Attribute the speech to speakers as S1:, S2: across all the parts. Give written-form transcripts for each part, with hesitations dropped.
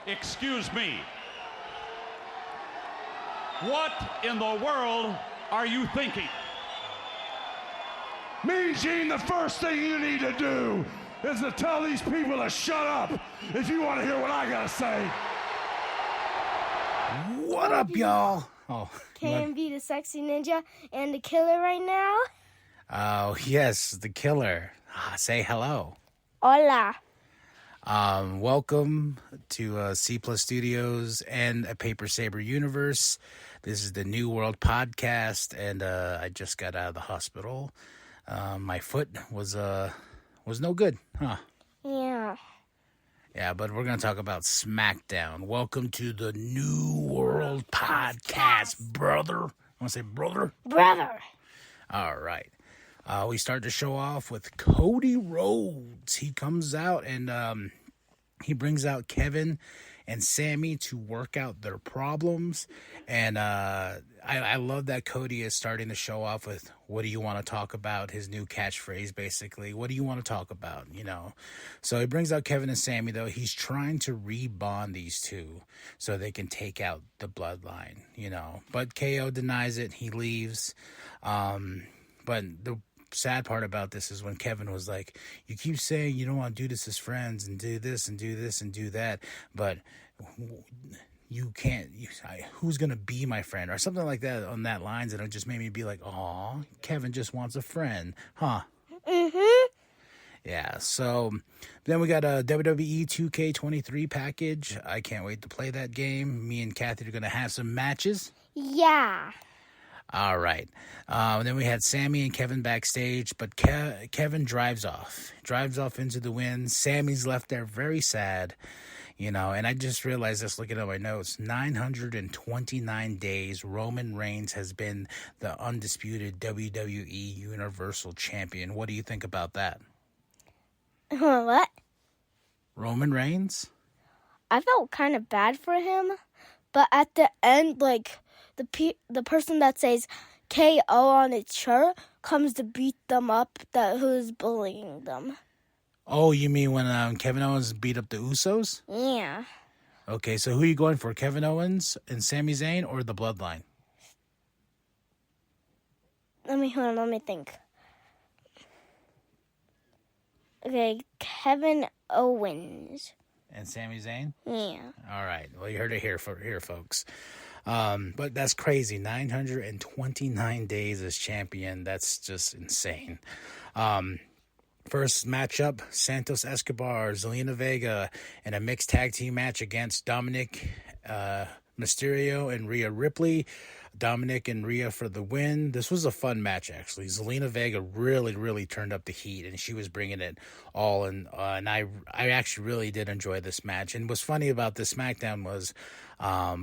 S1: Excuse me. What in the world are you thinking?
S2: Mean Gene, the first thing you need to do is to tell these people to shut up if you want to hear what I gotta say.
S3: What up, y'all?
S4: Can be the sexy ninja and the killer right now.
S3: Oh, yes, the killer. Say hello.
S4: Hola.
S3: Welcome to C Plus Studios and a Paper Saber universe. This is the New World podcast, and I just got out of the hospital. My foot was no good, huh?
S4: Yeah.
S3: Yeah, but we're going to talk about SmackDown. Welcome to the New World podcast, brother. Want to say brother?
S4: Brother.
S3: All right. We start the show off with Cody Rhodes. He comes out and he brings out Kevin and Sami to work out their problems. And I love that Cody is starting the show off with, what do you want to talk about? His new catchphrase, basically. What do you want to talk about? You know? So he brings out Kevin and Sami, though. He's trying to rebond these two so they can take out the Bloodline, you know. But KO denies it. He leaves. But the sad part about this is when Kevin was like, you keep saying you don't want to do this as friends and do this and do this and do that, but you can't, who's going to be my friend or something like that on that lines. And it just made me be like, aw, Kevin just wants a friend, huh?
S4: Mm-hmm.
S3: Yeah, so then we got a WWE 2K23 package. I can't wait to play that game. Me and Kathy are going to have some matches.
S4: Yeah.
S3: All right. Then we had Sami and Kevin backstage, but Kevin drives off into the wind. Sami's left there very sad, you know, and I just realized this looking at my notes. 929 days Roman Reigns has been the undisputed WWE Universal Champion. What do you think about that?
S4: What?
S3: Roman Reigns?
S4: I felt kind of bad for him, but at the end, like, the person that says KO on its shirt comes to beat them up, who's bullying them.
S3: Oh, you mean when Kevin Owens beat up the Usos?
S4: Yeah.
S3: Okay, so who are you going for, Kevin Owens and Sami Zayn or the Bloodline?
S4: Let me think. Okay, Kevin Owens.
S3: And Sami Zayn?
S4: Yeah.
S3: All right. Well, you heard it here, folks. But that's crazy. 929 days as champion. That's just insane. First matchup, Santos Escobar, Zelina Vega, in a mixed tag team match against Dominic Mysterio and Rhea Ripley. Dominic and Rhea for the win. This was a fun match, actually. Zelina Vega really, really turned up the heat, and she was bringing it all. And I actually really did enjoy this match. And what's funny about this SmackDown was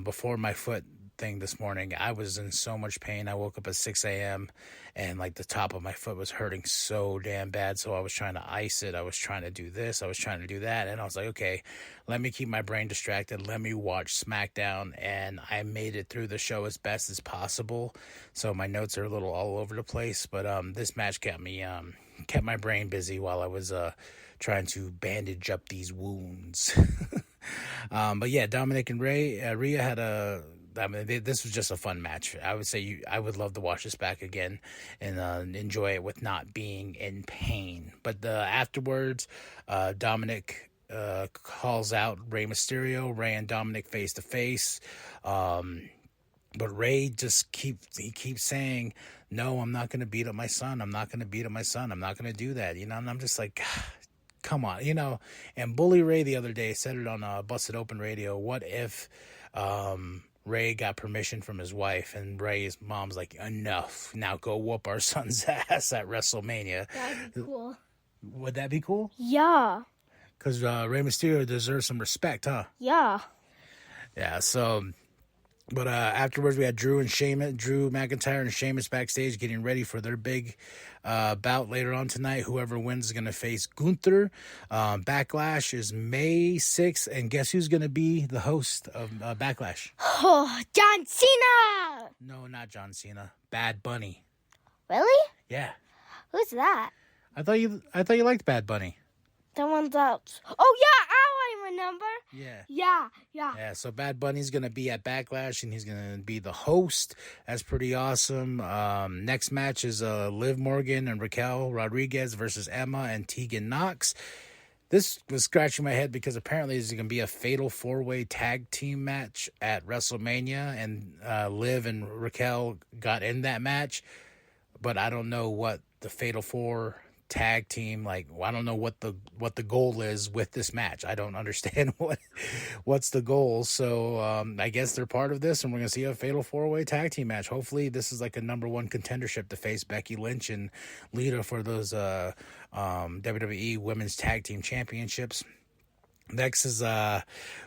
S3: before my foot thing this morning, I was in so much pain. I woke up at 6 a.m. and like the top of my foot was hurting so damn bad. So I was trying to ice it. I was trying to do this. I was trying to do that. And I was like, okay, let me keep my brain distracted. Let me watch SmackDown. And I made it through the show as best as possible. So my notes are a little all over the place. But this match kept my brain busy while I was trying to bandage up these wounds. But yeah, Dominic and Rhea had this was just a fun match. I would say I would love to watch this back again and enjoy it with not being in pain. But afterwards, Dominic calls out Rey Mysterio. Rey and Dominic face to face. But Rey just keeps saying, no, I'm not going to beat up my son. I'm not going to beat up my son. I'm not going to do that. You know, and I'm just like, come on, you know. And Bully Ray the other day said it on Busted Open Radio. What if Ray got permission from his wife and Ray's mom's like, enough, now go whoop our son's ass at WrestleMania?
S4: That'd be cool.
S3: Would that be cool?
S4: Yeah.
S3: Because Rey Mysterio deserves some respect, huh?
S4: Yeah.
S3: Yeah, so... But afterwards, we had Drew McIntyre and Sheamus backstage getting ready for their big bout later on tonight. Whoever wins is going to face Gunther. Backlash is May 6th. And guess who's going to be the host of Backlash?
S4: Oh, John Cena!
S3: No, not John Cena. Bad Bunny.
S4: Really?
S3: Yeah.
S4: Who's that?
S3: I thought you liked Bad Bunny.
S4: The one that's... Oh, yeah! Ow, I remember?
S3: Yeah.
S4: Yeah.
S3: Yeah, so Bad Bunny's going to be at Backlash, and he's going to be the host. That's pretty awesome. Next match is Liv Morgan and Raquel Rodriguez versus Emma and Tegan Knox. This was scratching my head because apparently there's going to be a fatal four-way tag team match at WrestleMania, and Liv and Raquel got in that match, but I don't know what the fatal four tag team, I don't know what the goal is with this match. I don't understand what's the goal. So I guess they're part of this, and we're gonna see a fatal four-way tag team match. Hopefully this is like a number one contendership to face Becky Lynch and Lita for those WWE Women's Tag Team Championships. Next is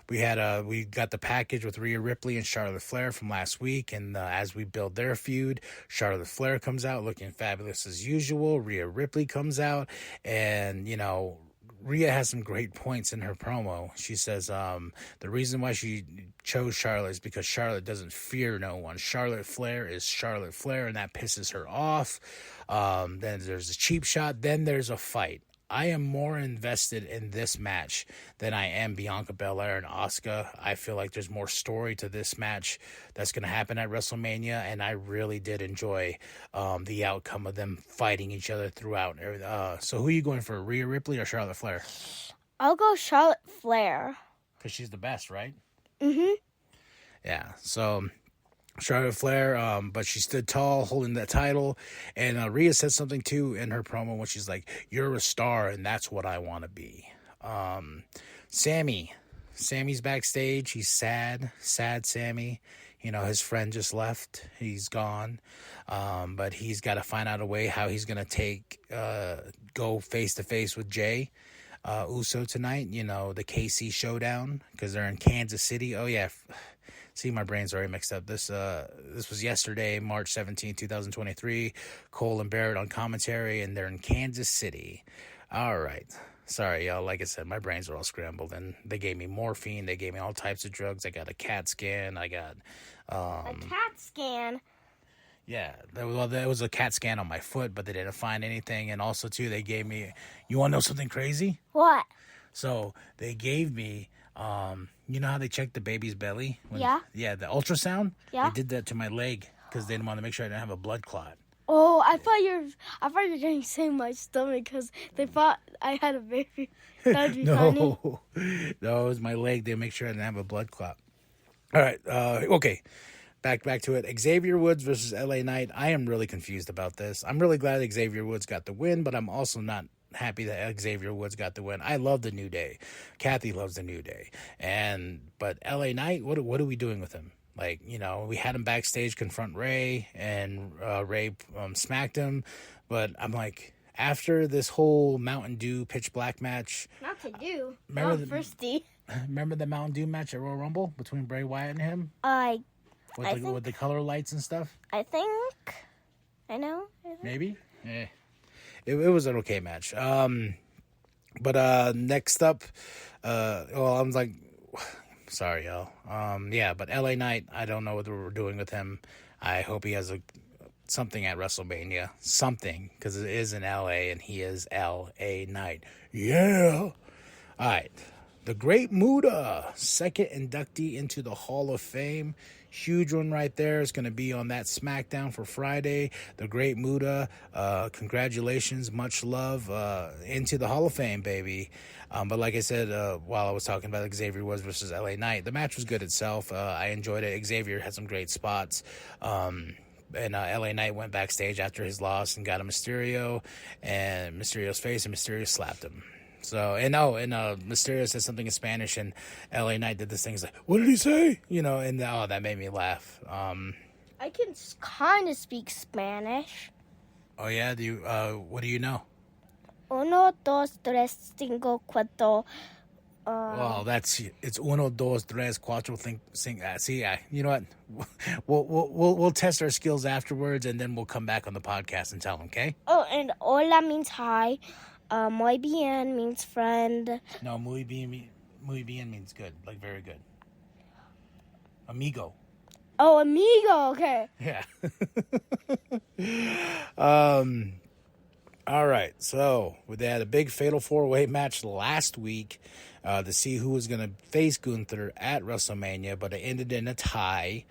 S3: we got the package with Rhea Ripley and Charlotte Flair from last week, and as we build their feud, Charlotte Flair comes out looking fabulous as usual. Rhea Ripley comes out, and Rhea has some great points in her promo. She says the reason why she chose Charlotte is because Charlotte doesn't fear no one. Charlotte Flair is Charlotte Flair, and that pisses her off. Then there's a cheap shot. Then there's a fight. I am more invested in this match than I am Bianca Belair and Asuka. I feel like there's more story to this match that's going to happen at WrestleMania, and I really did enjoy the outcome of them fighting each other throughout. So who are you going for, Rhea Ripley or Charlotte Flair?
S4: I'll go Charlotte Flair.
S3: Because she's the best, right?
S4: Mm-hmm.
S3: Yeah, so Charlotte Flair, but she stood tall holding that title, and Rhea said something too in her promo when she's like, "You're a star, and that's what I want to be." Sammy's backstage. He's sad Sammy. His friend just left. He's gone, but he's got to find out a way how he's gonna go face to face with Jay Uso tonight. The KC showdown, because they're in Kansas City. Oh yeah. See, my brain's already mixed up. This was yesterday, March 17, 2023. Cole and Barrett on commentary, and they're in Kansas City. All right. Sorry, y'all. Like I said, my brains are all scrambled, and they gave me morphine. They gave me all types of drugs. I got a CAT scan. I got...
S4: a CAT scan?
S3: Yeah. There was a CAT scan on my foot, but they didn't find anything. And also, too, they gave me... You want to know something crazy?
S4: What?
S3: So, they gave me... you know how they check the baby's belly?
S4: Yeah.
S3: Yeah, the ultrasound?
S4: Yeah.
S3: They did that to my leg because they didn't want to make sure I didn't have a blood clot.
S4: Oh, I thought you were going to say my stomach because they thought I had a baby. That'd be funny.
S3: No, it was my leg. They make sure I didn't have a blood clot. All right. Okay. Back to it. Xavier Woods versus LA Knight. I am really confused about this. I'm really glad Xavier Woods got the win, but I'm also not happy that Xavier Woods got the win. I love the New Day. Kathy loves the New Day. But LA Knight, what are we doing with him? We had him backstage confront Ray, and Ray smacked him. But I'm like, after this whole Mountain Dew Pitch Black match.
S4: Not to do.
S3: Remember
S4: thirsty.
S3: Remember the Mountain Dew match at Royal Rumble between Bray Wyatt and him? With the color lights and stuff?
S4: I think. I know.
S3: Maybe? Yeah. It was an okay match. But next up, I'm like, sorry, y'all. But LA Knight, I don't know what we're doing with him. I hope he has something at WrestleMania. Something, because it is in LA, and he is LA Knight. Yeah! All right. The Great Muta, second inductee into the Hall of Fame. Huge one right there. It's going to be on that SmackDown for Friday. The Great Muta, congratulations, much love, into the Hall of Fame, baby. But like I said, while I was talking about Xavier Woods versus LA Knight, the match was good itself. I enjoyed it. Xavier had some great spots. And LA Knight went backstage after his loss and got a Mysterio and Mysterio's face, and Mysterio slapped him. So, Mysterio said something in Spanish, and LA Knight did this thing. He's like, what did he say? And that made me laugh.
S4: I can kind of speak Spanish.
S3: Oh, yeah? What do you know?
S4: 1, 2, 3, 5, 4.
S3: Well, it's 1, 2, 3, 4, 5. See, you know what? We'll test our skills afterwards, and then we'll come back on the podcast and tell them, okay?
S4: Oh, and hola means hi. Muy bien means friend.
S3: No, muy bien means good, like very good. Amigo.
S4: Oh, amigo, okay.
S3: Yeah. All right, so they had a big fatal four-way match last week to see who was going to face Gunther at WrestleMania, but it ended in a tie.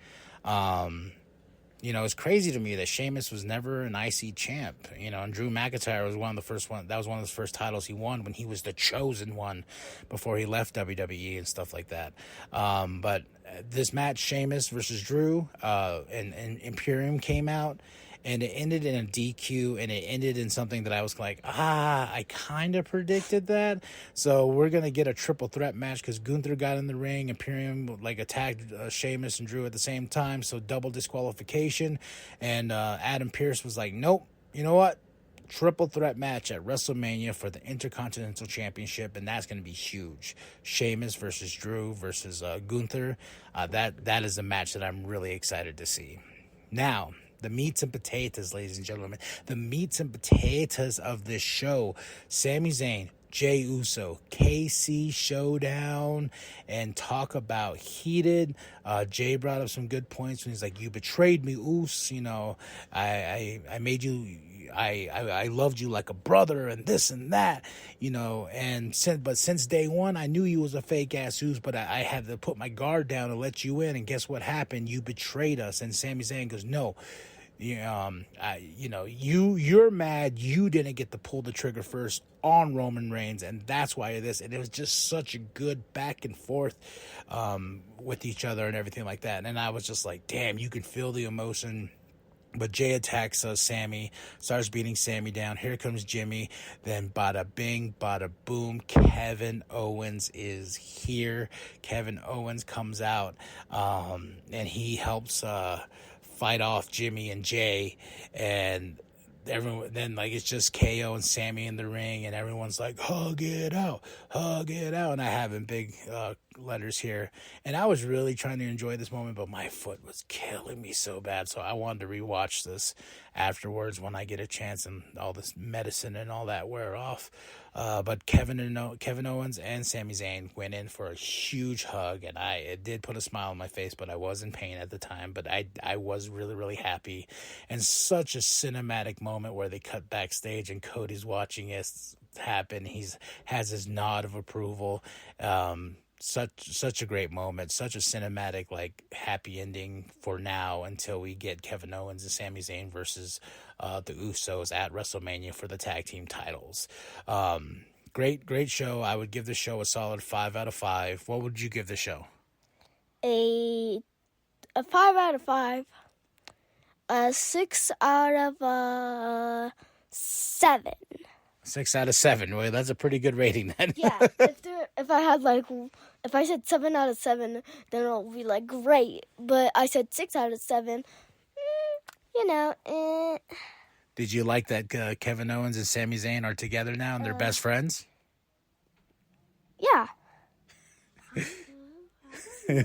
S3: It's crazy to me that Sheamus was never an IC champ, and Drew McIntyre was one of the first one. That was one of the first titles he won when he was the chosen one before he left WWE and stuff like that. But this match, Sheamus versus Drew, and Imperium came out, and it ended in a DQ, and it ended in something that I was like, I kind of predicted that. So we're going to get a triple threat match because Gunther got in the ring. Imperium attacked Sheamus and Drew at the same time, so double disqualification. And Adam Pearce was like, nope, you know what? Triple threat match at WrestleMania for the Intercontinental Championship, and that's going to be huge. Sheamus versus Drew versus Gunther. That is a match that I'm really excited to see. Now, the meats and potatoes, ladies and gentlemen. The meats and potatoes of this show. Sami Zayn, Jey Uso, KC showdown, and talk about heated. Jay brought up some good points when he's like, you betrayed me, Us. I made you... I loved you like a brother and this and that, but since day one, I knew you was a fake ass Us, but I had to put my guard down and let you in. And guess what happened? You betrayed us. And Sami Zayn goes, no, you're mad. You didn't get to pull the trigger first on Roman Reigns. And that's why this, and it was just such a good back and forth, with each other and everything like that. And I was just like, damn, you can feel the emotion. But Jay attacks Sammy, starts beating Sammy down. Here comes Jimmy. Then bada bing, bada boom. Kevin Owens is here. Kevin Owens comes out, and he helps fight off Jimmy and Jay. And everyone then it's just KO and Sammy in the ring, and everyone's like, hug it out, and I have in big letters here. And I was really trying to enjoy this moment, but my foot was killing me so bad, so I wanted to rewatch this afterwards when I get a chance and all this medicine and all that wear off. But Kevin Owens and Sami Zayn went in for a huge hug, and it did put a smile on my face, but I was in pain at the time. But I was really, really happy, and such a cinematic moment where they cut backstage and Cody's watching it happen. Has his nod of approval. Such a great moment, such a cinematic, happy ending for now until we get Kevin Owens and Sami Zayn versus the Usos at WrestleMania for the tag team titles. Great show. I would give the show a solid 5 out of 5. What would you give the show?
S4: A 5 out of 5. A 6 out of 7.
S3: 6 out of 7. Well, that's a pretty good rating then.
S4: Yeah, if I said 7 out of 7, then it'll be great. But I said 6 out of 7.
S3: Did you like that Kevin Owens and Sami Zayn are together now and they're best friends?
S4: Yeah.
S3: All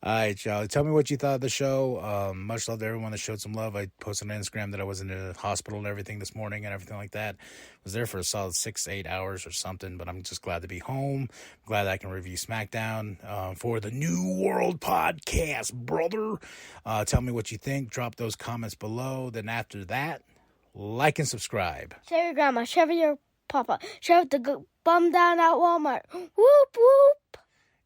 S3: right, y'all. Tell me what you thought of the show. Much love to everyone that showed some love. I posted on Instagram that I was in the hospital and everything this morning and everything like that. Was there for a solid 6-8 hours or something, but I'm just glad to be home. Glad I can review SmackDown for the New World Podcast, brother. Tell me what you think. Drop those comments below. Then after that, like and subscribe.
S4: Share your grandma. Share your papa. Share with the bum down at Walmart. Whoop, whoop.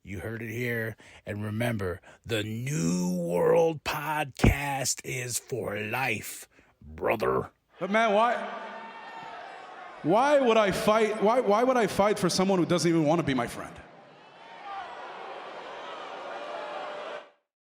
S3: You heard it here. And remember, the New World Podcast is for life, brother.
S2: But man, why would I fight? Why would I fight for someone who doesn't even want to be my friend?